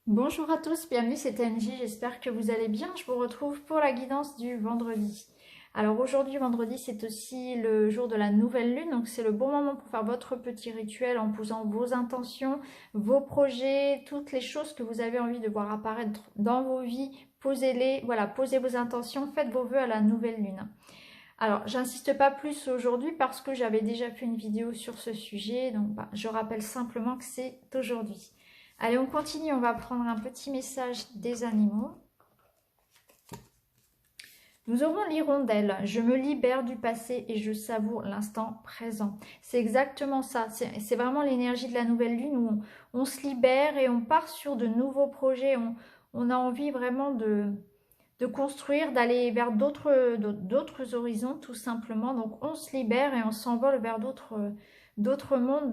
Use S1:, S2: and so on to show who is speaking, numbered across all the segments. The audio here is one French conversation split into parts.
S1: Bonjour à tous, bienvenue, c'est TNJ, j'espère que vous allez bien. Je vous retrouve pour la guidance du vendredi. Alors aujourd'hui, vendredi, c'est aussi le jour de la nouvelle lune, donc c'est le bon moment pour faire votre petit rituel en posant vos intentions, vos projets, toutes les choses que vous avez envie de voir apparaître dans vos vies. Posez-les, voilà, posez vos intentions, faites vos vœux à la nouvelle lune. Alors, j'insiste pas plus aujourd'hui parce que j'avais déjà fait une vidéo sur ce sujet, donc je rappelle simplement que c'est aujourd'hui. Allez, on continue, on va prendre un petit message des animaux. Nous aurons l'hirondelle, je me libère du passé et je savoure l'instant présent. C'est exactement ça, c'est vraiment l'énergie de la nouvelle lune où on se libère et on part sur de nouveaux projets, on a envie vraiment de construire, d'aller vers d'autres horizons tout simplement. Donc on se libère et on s'envole vers d'autres mondes,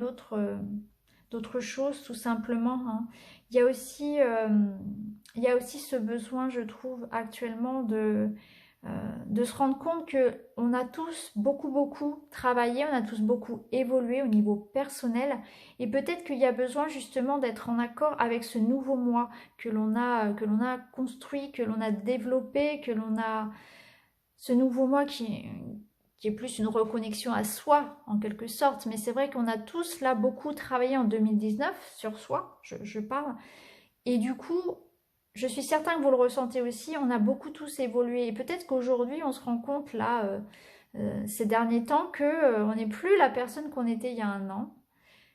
S1: d'autres choses tout simplement, hein. Il y a aussi, il y a aussi ce besoin, je trouve, actuellement de se rendre compte que on a tous beaucoup travaillé, on a tous beaucoup évolué au niveau personnel et peut-être qu'il y a besoin justement d'être en accord avec ce nouveau moi que l'on a construit, que l'on a développé, que l'on a ce nouveau moi qui est plus une reconnexion à soi en quelque sorte. Mais c'est vrai qu'on a tous là beaucoup travaillé en 2019 sur soi, je parle. Et du coup, je suis certain que vous le ressentez aussi, on a beaucoup tous évolué. Et peut-être qu'aujourd'hui, on se rend compte là, ces derniers temps, que on n'est plus la personne qu'on était il y a un an,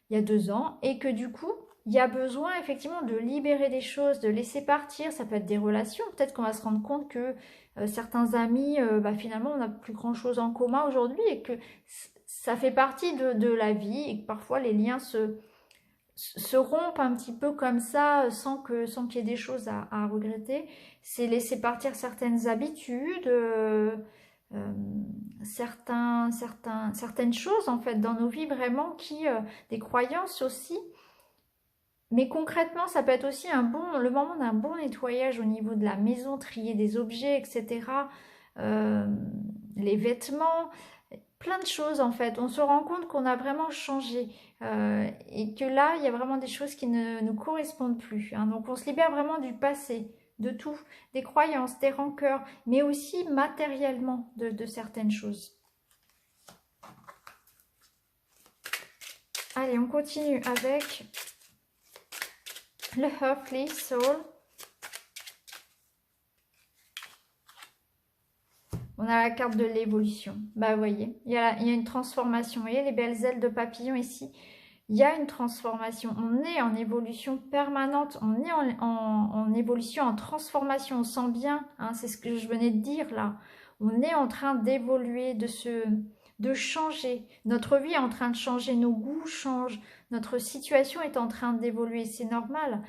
S1: il y a 2 ans, et que du coup, il y a besoin effectivement de libérer des choses, de laisser partir. Ça peut être des relations. Peut-être qu'on va se rendre compte que certains amis, finalement, on n'a plus grand-chose en commun aujourd'hui et que ça fait partie de la vie et que parfois les liens se rompent un petit peu comme ça sans qu'il y ait des choses à regretter. C'est laisser partir certaines habitudes, euh, certaines choses en fait dans nos vies vraiment des croyances aussi. Mais concrètement, ça peut être aussi le moment d'un bon nettoyage au niveau de la maison, trier des objets, etc. Euh, les vêtements, plein de choses en fait. On se rend compte qu'on a vraiment changé et que là, il y a vraiment des choses qui ne nous correspondent plus, hein. Donc on se libère vraiment du passé, de tout, des croyances, des rancœurs, mais aussi matériellement de certaines choses. Allez, on continue avec le Earthly Soul. On a la carte de l'évolution. Bah, vous voyez, il y a une transformation. Vous voyez les belles ailes de papillon ici? Il y a une transformation. On est en évolution permanente. On est en évolution, en transformation. On sent bien, hein, c'est ce que je venais de dire là. On est en train d'évoluer, de changer. Notre vie est en train de changer. Nos goûts changent. Notre situation est en train d'évoluer. C'est normal.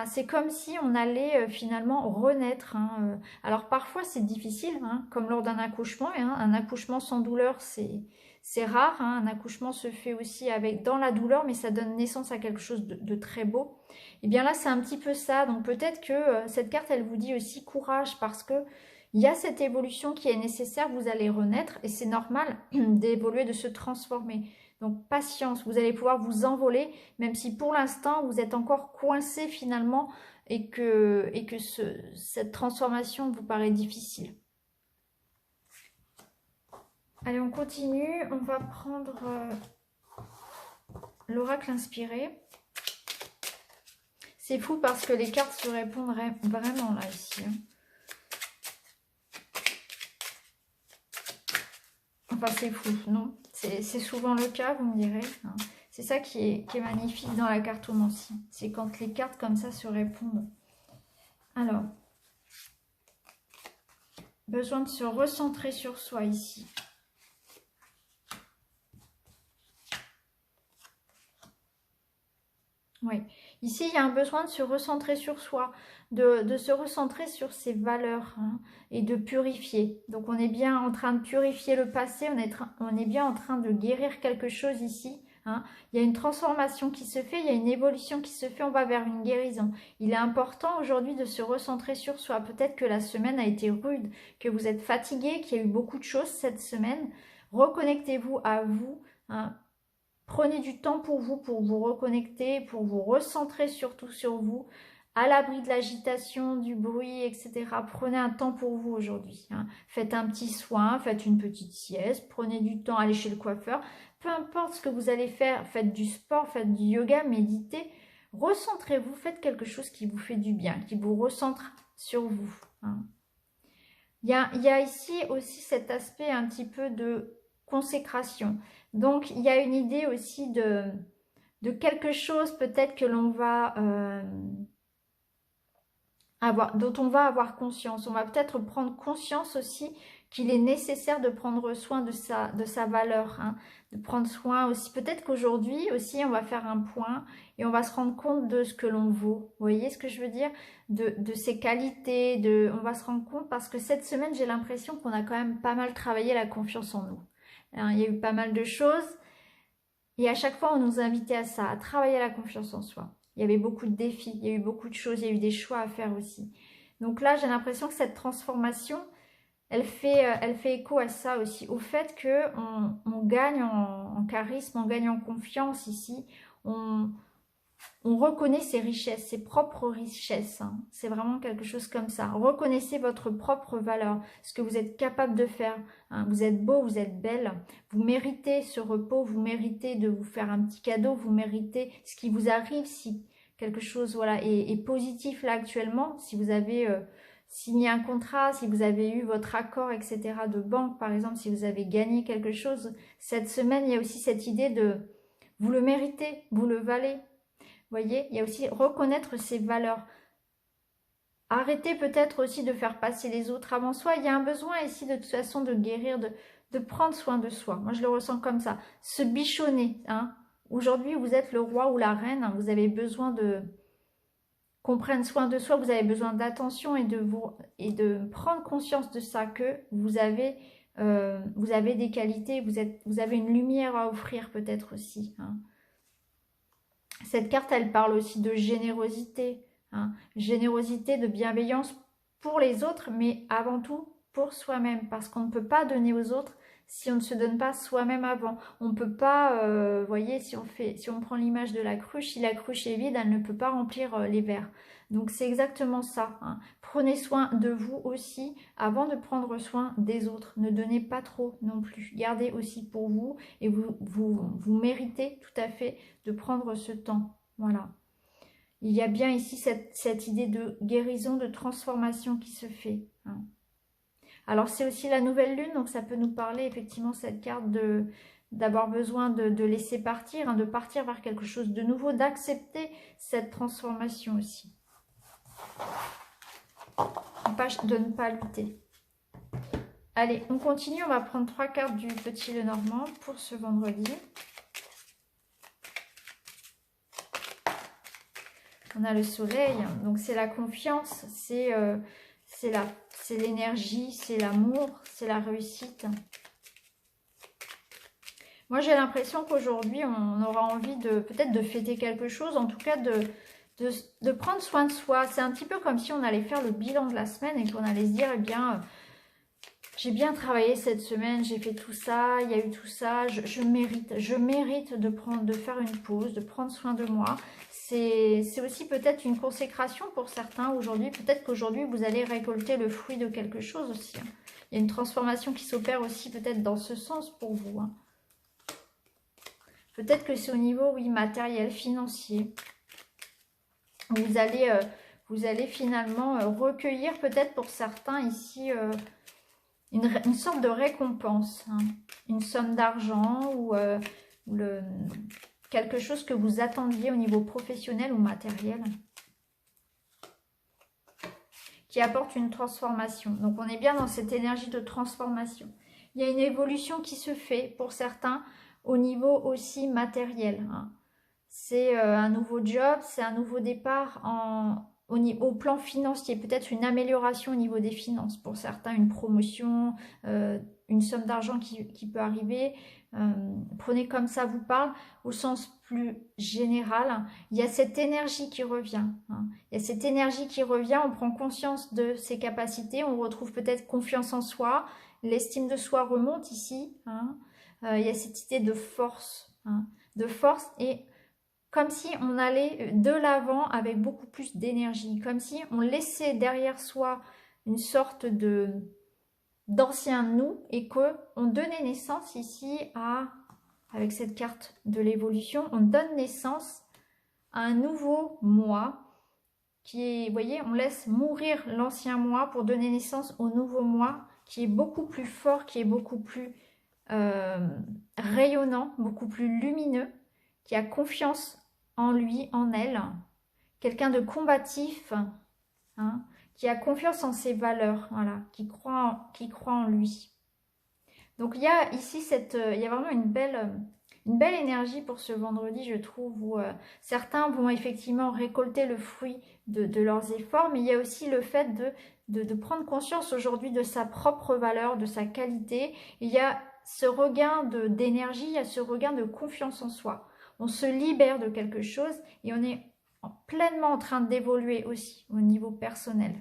S1: C'est comme si on allait finalement renaître, hein. Alors parfois c'est difficile, hein, comme lors d'un accouchement. Hein. Un accouchement sans douleur, c'est rare, hein. Un accouchement se fait aussi dans la douleur, mais ça donne naissance à quelque chose de très beau. Et bien là, c'est un petit peu ça. Donc peut-être que cette carte, elle vous dit aussi courage parce que il y a cette évolution qui est nécessaire. Vous allez renaître et c'est normal d'évoluer, de se transformer. Donc patience, vous allez pouvoir vous envoler, même si pour l'instant vous êtes encore coincé finalement et que cette transformation vous paraît difficile. Allez, on continue. On va prendre l'oracle inspiré. C'est fou parce que les cartes se répondent vraiment là, ici, hein. Enfin, c'est fou, non? C'est souvent le cas, vous me direz, hein. C'est ça qui est magnifique dans la cartomancie. C'est quand les cartes comme ça se répondent. Alors, besoin de se recentrer sur soi ici. Oui, ici il y a un besoin de se recentrer sur soi, de se recentrer sur ses valeurs, hein, et de purifier. Donc on est bien en train de purifier le passé, on est bien en train de guérir quelque chose ici, hein. Il y a une transformation qui se fait, il y a une évolution qui se fait, on va vers une guérison. Il est important aujourd'hui de se recentrer sur soi. Peut-être que la semaine a été rude, que vous êtes fatigué, qu'il y a eu beaucoup de choses cette semaine. Reconnectez-vous à vous, hein. Prenez du temps pour vous reconnecter, pour vous recentrer surtout sur vous, à l'abri de l'agitation, du bruit, etc. Prenez un temps pour vous aujourd'hui. Hein. Faites un petit soin, faites une petite sieste, prenez du temps, allez chez le coiffeur. Peu importe ce que vous allez faire, faites du sport, faites du yoga, méditez. Recentrez-vous, faites quelque chose qui vous fait du bien, qui vous recentre sur vous. Hein. Il y a ici aussi cet aspect un petit peu de consécration. Donc, il y a une idée aussi de quelque chose peut-être que l'on va dont on va avoir conscience. On va peut-être prendre conscience aussi qu'il est nécessaire de prendre soin de sa valeur, hein, de prendre soin aussi. Peut-être qu'aujourd'hui aussi, on va faire un point et on va se rendre compte de ce que l'on vaut. Vous voyez ce que je veux dire? De ses qualités, on va se rendre compte parce que cette semaine, j'ai l'impression qu'on a quand même pas mal travaillé la confiance en nous. Hein, il y a eu pas mal de choses et à chaque fois, on nous invitait à ça, à travailler la confiance en soi. Il y avait beaucoup de défis, il y a eu beaucoup de choses, il y a eu des choix à faire aussi. Donc là, j'ai l'impression que cette transformation, elle fait écho à ça aussi, au fait qu'on gagne en charisme, on gagne en confiance ici, on reconnaît ses richesses, ses propres richesses. Hein. C'est vraiment quelque chose comme ça. Reconnaissez votre propre valeur, ce que vous êtes capable de faire. Hein. Vous êtes beau, vous êtes belle. Vous méritez ce repos, vous méritez de vous faire un petit cadeau, vous méritez ce qui vous arrive si quelque chose voilà, est positif là actuellement. Si vous avez signé un contrat, si vous avez eu votre accord, etc. de banque, par exemple, si vous avez gagné quelque chose. Cette semaine, il y a aussi cette idée de vous le méritez, vous le valez. Vous voyez, il y a aussi reconnaître ses valeurs. Arrêtez peut-être aussi de faire passer les autres avant soi. Il y a un besoin ici de toute façon de guérir, de prendre soin de soi. Moi, je le ressens comme ça. Se bichonner. Hein. Aujourd'hui, vous êtes le roi ou la reine. Hein. Vous avez besoin qu'on prenne soin de soi. Vous avez besoin d'attention et de prendre conscience de ça, que vous avez des qualités, vous avez une lumière à offrir peut-être aussi. Hein. Cette carte, elle parle aussi de générosité. Hein. Générosité, de bienveillance pour les autres, mais avant tout pour soi-même. Parce qu'on ne peut pas donner aux autres si on ne se donne pas soi-même avant. On ne peut pas, vous voyez, si on prend l'image de la cruche, si la cruche est vide, elle ne peut pas remplir les verres. Donc c'est exactement ça. Hein. Prenez soin de vous aussi avant de prendre soin des autres. Ne donnez pas trop non plus. Gardez aussi pour vous et vous méritez tout à fait de prendre ce temps. Voilà. Il y a bien ici cette idée de guérison, de transformation qui se fait. Hein. Alors c'est aussi la nouvelle lune, donc ça peut nous parler effectivement cette carte d'avoir besoin de laisser partir, hein, de partir vers quelque chose de nouveau, d'accepter cette transformation aussi. De ne pas lutter. Allez, on continue, on va prendre 3 cartes du Petit Lenormand pour ce vendredi. On a le soleil, donc c'est la confiance, c'est l'énergie, c'est l'amour, c'est la réussite. Moi j'ai l'impression qu'aujourd'hui on aura envie peut-être de fêter quelque chose, en tout cas de prendre soin de soi. C'est un petit peu comme si on allait faire le bilan de la semaine et qu'on allait se dire, eh bien, j'ai bien travaillé cette semaine, j'ai fait tout ça, il y a eu tout ça, je mérite de faire une pause, de prendre soin de moi. C'est aussi peut-être une consécration pour certains aujourd'hui. Peut-être qu'aujourd'hui, vous allez récolter le fruit de quelque chose aussi. Hein. Il y a une transformation qui s'opère aussi peut-être dans ce sens pour vous. Hein. Peut-être que c'est au niveau, oui, matériel, financier. Vous allez finalement recueillir peut-être pour certains ici une sorte de récompense. Hein. Une somme d'argent ou quelque chose que vous attendiez au niveau professionnel ou matériel, qui apporte une transformation. Donc on est bien dans cette énergie de transformation. Il y a une évolution qui se fait pour certains au niveau aussi matériel. Hein. C'est un nouveau job, c'est un nouveau départ au plan financier. Peut-être une amélioration au niveau des finances. Pour certains, une promotion, une somme d'argent qui peut arriver. Prenez comme ça vous parle au sens plus général. Il y a cette énergie qui revient. Hein. Il y a cette énergie qui revient, on prend conscience de ses capacités, on retrouve peut-être confiance en soi, l'estime de soi remonte ici. Hein. Il y a cette idée de force, hein, de force et comme si on allait de l'avant avec beaucoup plus d'énergie, comme si on laissait derrière soi une sorte d'ancien nous et qu'on donnait naissance ici avec cette carte de l'évolution, on donne naissance à un nouveau moi qui est, vous voyez, on laisse mourir l'ancien moi pour donner naissance au nouveau moi qui est beaucoup plus fort, qui est beaucoup plus rayonnant, beaucoup plus lumineux, qui a confiance en lui, en elle, quelqu'un de combatif, hein, qui a confiance en ses valeurs, voilà, qui croit en lui. Donc il y a ici il y a vraiment une belle énergie pour ce vendredi, je trouve, où certains vont effectivement récolter le fruit de leurs efforts, mais il y a aussi le fait de prendre conscience aujourd'hui de sa propre valeur, de sa qualité. Il y a ce regain d'énergie, il y a ce regain de confiance en soi. On se libère de quelque chose et on est pleinement en train d'évoluer aussi au niveau personnel.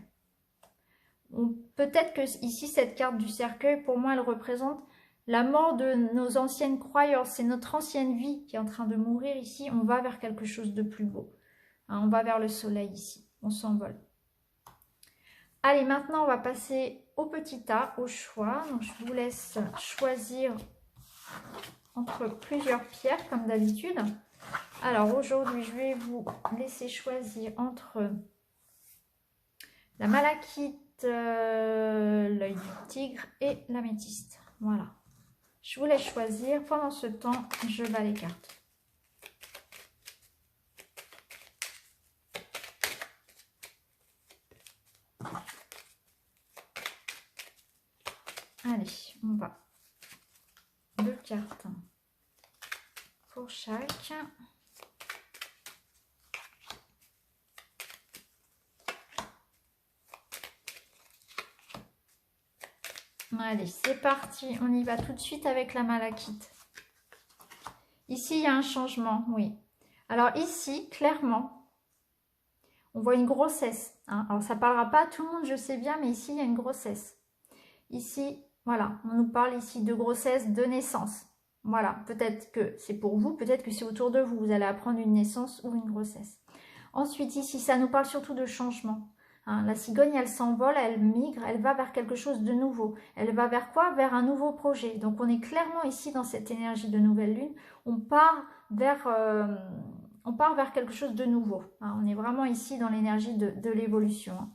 S1: Peut-être que ici, cette carte du cercueil, pour moi, elle représente la mort de nos anciennes croyances. C'est notre ancienne vie qui est en train de mourir ici. On va vers quelque chose de plus beau. Hein, on va vers le soleil ici. On s'envole. Allez, maintenant, on va passer au petit A, au choix. Donc, je vous laisse choisir entre plusieurs pierres, comme d'habitude. Alors, aujourd'hui, je vais vous laisser choisir entre la malachite, l'œil du tigre et l'améthyste. Voilà. Je vous laisse choisir. Pendant ce temps, je bats les cartes. Allez, on va. 2 cartes pour chaque. Allez, c'est parti. On y va tout de suite avec la malachite. Ici, il y a un changement, oui. Alors ici, clairement, on voit une grossesse. Hein. Alors, ça ne parlera pas à tout le monde, je sais bien, mais ici, il y a une grossesse. Ici, voilà, on nous parle ici de grossesse, de naissance. Voilà, peut-être que c'est pour vous, peut-être que c'est autour de vous. Vous allez apprendre une naissance ou une grossesse. Ensuite, ici, ça nous parle surtout de changement. Hein, la cigogne, elle s'envole, elle migre, elle va vers quelque chose de nouveau. Elle va vers quoi? Vers un nouveau projet. Donc, on est clairement ici dans cette énergie de nouvelle lune. On part vers quelque chose de nouveau. Hein, on est vraiment ici dans l'énergie de l'évolution. Hein.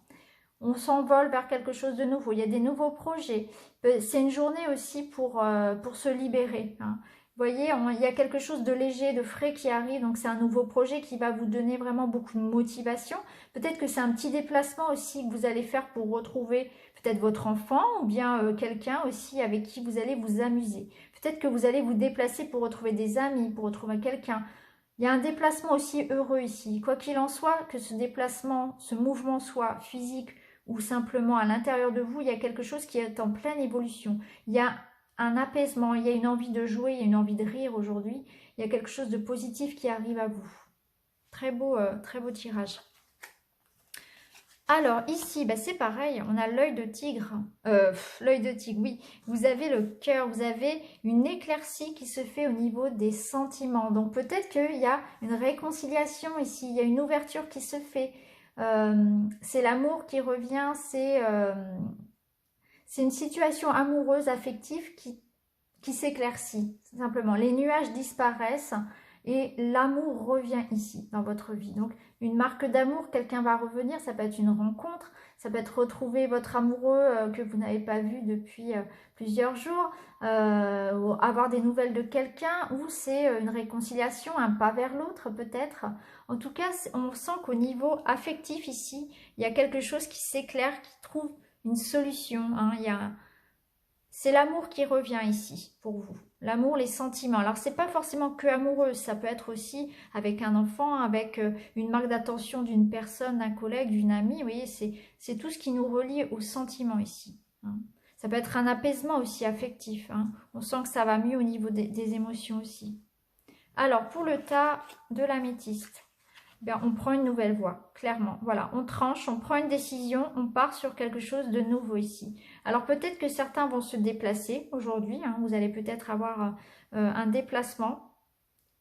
S1: On s'envole vers quelque chose de nouveau. Il y a des nouveaux projets. C'est une journée aussi pour se libérer. Hein. Vous voyez, il y a quelque chose de léger, de frais qui arrive. Donc, c'est un nouveau projet qui va vous donner vraiment beaucoup de motivation. Peut-être que c'est un petit déplacement aussi que vous allez faire pour retrouver peut-être votre enfant ou bien quelqu'un aussi avec qui vous allez vous amuser. Peut-être que vous allez vous déplacer pour retrouver des amis, pour retrouver quelqu'un. Il y a un déplacement aussi heureux ici. Quoi qu'il en soit, que ce déplacement, ce mouvement soit physique ou simplement à l'intérieur de vous, il y a quelque chose qui est en pleine évolution. Il y a un apaisement, il y a une envie de jouer, il y a une envie de rire aujourd'hui. Il y a quelque chose de positif qui arrive à vous. Très beau tirage. Alors ici, bah, c'est pareil, on a l'œil de tigre. L'œil de tigre, oui. Vous avez le cœur, vous avez une éclaircie qui se fait au niveau des sentiments. Donc peut-être qu'il y a une réconciliation ici, il y a une ouverture qui se fait. C'est l'amour qui revient, c'est une situation amoureuse, affective qui s'éclaircit, simplement. Les nuages disparaissent et l'amour revient ici, dans votre vie. Donc, une marque d'amour, quelqu'un va revenir, ça peut être une rencontre, ça peut être retrouver votre amoureux que vous n'avez pas vu depuis plusieurs jours, avoir des nouvelles de quelqu'un, ou c'est une réconciliation, un pas vers l'autre peut-être. En tout cas, on sent qu'au niveau affectif ici, il y a quelque chose qui s'éclaire, qui trouve une solution. Hein. C'est l'amour qui revient ici pour vous. L'amour, les sentiments. Alors, c'est pas forcément que amoureux. Ça peut être aussi avec un enfant, avec une marque d'attention d'une personne, d'un collègue, d'une amie. Vous voyez, c'est tout ce qui nous relie aux sentiments ici. Hein. Ça peut être un apaisement aussi affectif. Hein. On sent que ça va mieux au niveau des émotions aussi. Alors, pour le tas de l'améthyste. Bien, on prend une nouvelle voie, clairement. Voilà, on tranche, on prend une décision, on part sur quelque chose de nouveau ici. Alors peut-être que certains vont se déplacer aujourd'hui. Hein, vous allez peut-être avoir un déplacement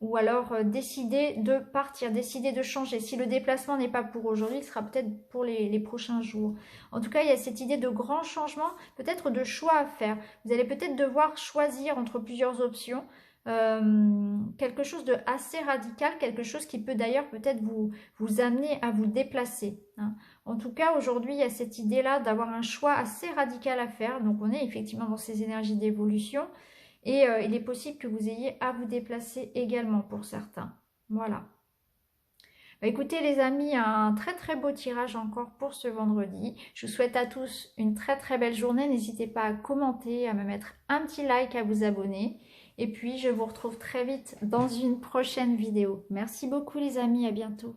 S1: ou alors décider de partir, décider de changer. Si le déplacement n'est pas pour aujourd'hui, il sera peut-être pour les prochains jours. En tout cas, il y a cette idée de grand changement, peut-être de choix à faire. Vous allez peut-être devoir choisir entre plusieurs options. Quelque chose de assez radical, quelque chose qui peut d'ailleurs peut-être vous amener à vous déplacer, hein. En tout cas, aujourd'hui, il y a cette idée-là d'avoir un choix assez radical à faire. Donc, on est effectivement dans ces énergies d'évolution. Et il est possible que vous ayez à vous déplacer également pour certains. Voilà. Bah, écoutez les amis, un très très beau tirage encore pour ce vendredi. Je vous souhaite à tous une très très belle journée. N'hésitez pas à commenter, à me mettre un petit like, à vous abonner. Et puis je vous retrouve très vite dans une prochaine vidéo. Merci beaucoup les amis, à bientôt.